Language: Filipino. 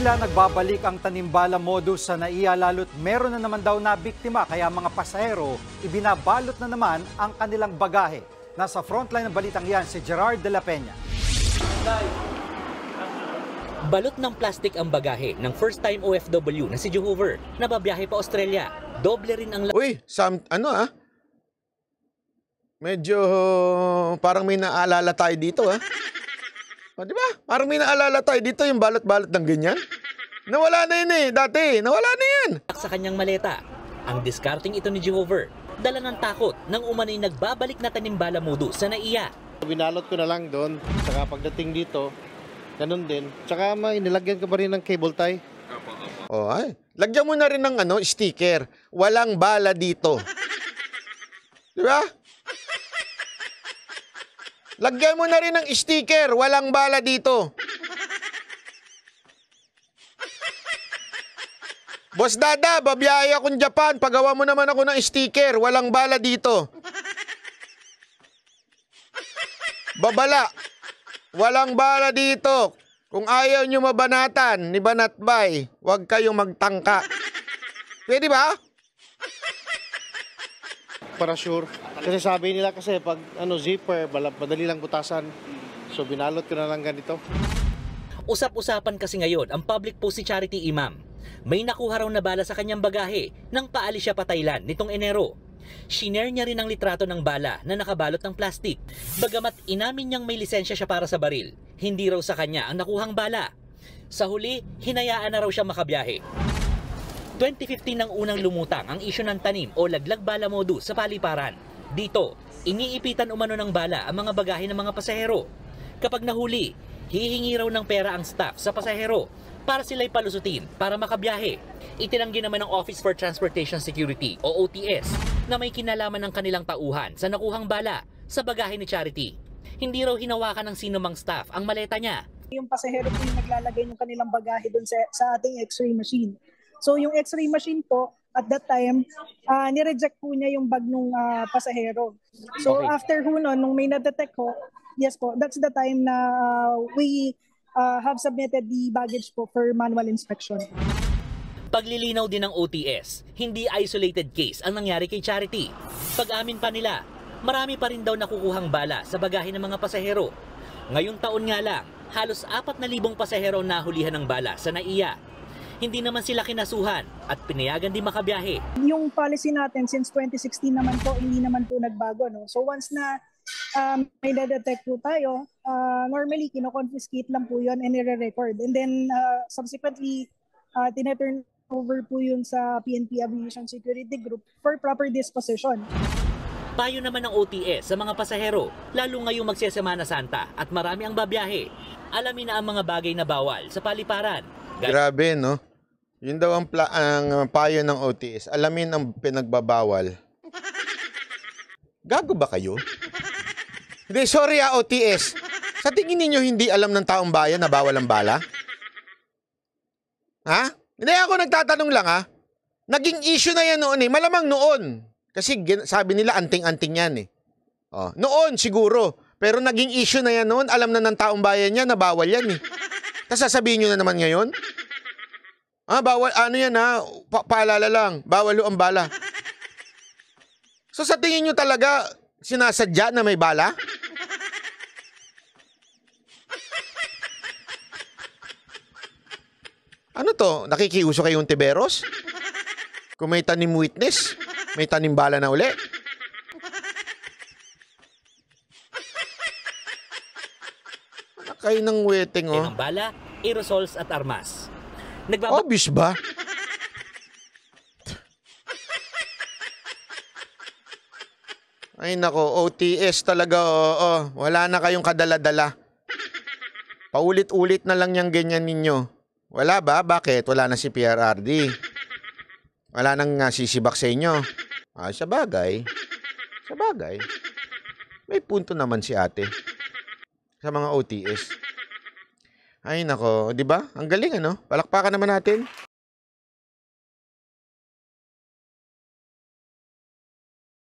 Tila nagbabalik ang tanimbala modus sa NAIA lalo't meron na naman daw na biktima kaya mga pasahero ibinabalot na naman ang kanilang bagahe. Nasa frontline ng balitang yan si Gerard de la Peña. Balot ng plastik ang bagahe ng first-time OFW na si Jehover na babiyahe pa Australia. Doble rin ang Uy, medyo parang may naalala tayo dito O, di ba? Parang may naalala tayo dito yung balot-balot ng ganyan. Nawala na yun dati. Nawala na yan. Sa kanyang maleta. Ang discarding ito ni Jehover, dala ng takot nang umano'y nagbabalik na tanimbala modus sa NAIA. Binalot ko na lang doon, saka pagdating dito, ganun din. Tsaka nilagyan ko pa rin ng cable tie. Oh, ay. Lagyan mo na rin ng sticker. Walang bala dito. Di ba? Lagyan mo na rin ng sticker. Walang bala dito. Boss Dada, babiyahe akong Japan. Pagawa mo naman ako ng sticker. Walang bala dito. Babala. Walang bala dito. Kung ayaw nyo mabanatan ni Banatbay, huwag kayong magtangka. Pwede ba? Para sure. Kasi sabi nila pag zipper, madali lang butasan. So binalot ko na lang ganito. Usap-usapan kasi ngayon ang public post si Charity Imam. May nakuha raw na bala sa kanyang bagahe nang paalis siya pa Thailand nitong Enero. Shinare niya rin ang litrato ng bala na nakabalot ng plastik. Bagamat inamin niyang may lisensya siya para sa baril, hindi raw sa kanya ang nakuhang bala. Sa huli, hinayaan na raw siya makabiyahe. 2015 nang unang lumutang ang isyu ng tanim o laglag bala modus sa paliparan. Dito, iniipitan umano ng bala ang mga bagahe ng mga pasahero. Kapag nahuli, hihingi raw ng pera ang staff sa pasahero para sila'y palusutin para makabiyahe. Itinanggi naman ng Office for Transportation Security o OTS na may kinalaman ng kanilang tauhan sa nakuhang bala sa bagahe ni Charity. Hindi raw hinawakan ng sinumang staff ang maleta niya. Yung pasahero po yung naglalagay ng kanilang bagahe dun sa ating x-ray machine. So yung x-ray machine po, at that time, nireject po niya yung bag ng pasahero. So Okay. after nung may na-detect ko, yes po, that's the time na we have submitted the baggage po for manual inspection. Paglilinaw din ng OTS, hindi isolated case ang nangyari kay Charity. Pag-amin pa nila, marami pa rin daw nakukuhang bala sa bagahe ng mga pasahero. Ngayong taon nga lang, halos 4,000 pasahero ang nahulihan ng bala sa NAIA. Hindi naman sila kinasuhan at pinayagan din makabiyahe. Yung policy natin since 2016 naman po, hindi naman po nagbago. No? So once na may na-detect po tayo, normally kino-confiscate lang po yun and nire-record. And then subsequently, tina-turn over po yun sa PNP Aviation Security Group for proper disposition. Payo naman ng OTS sa mga pasahero, lalo ngayong magsesemana Santa at marami ang babiyahe. Alamin na ang mga bagay na bawal sa paliparan. Grabe, no? Yun daw ang payo ng OTS. Alamin ang pinagbabawal. Gago ba kayo? Hindi, sorry OTS. Sa tingin ninyo hindi alam ng taong bayan na bawal ang bala? Ha? Hindi, ako nagtatanong lang Naging issue na yan noon Malamang noon. Kasi sabi nila anting-anting yan Oh, noon siguro. Pero naging issue na yan noon. Alam na ng taong bayan yan na bawal yan Tapos sasabihin nyo na naman ngayon? Bawal, yan paalala lang. Bawal ang bala. So sa tingin nyo talaga, sinasadya na may bala? Ano to? Nakikiuso kayong Tiberos? Kung may tanim witness, may tanim bala na uli? Kayo ng weteng Ng bala, aerosols at armas. Obvious ba? Ay nako, OTS talaga wala na kayong kadala-dala. Paulit-ulit na lang yung ganyan ninyo. Wala ba? Bakit? Wala na si PRRD. Wala nang sisibak sa inyo. Sa bagay. Sa bagay. May punto naman si ate. Sa mga OTS. Ay nako, 'di ba? Ang galing Palakpakan naman natin.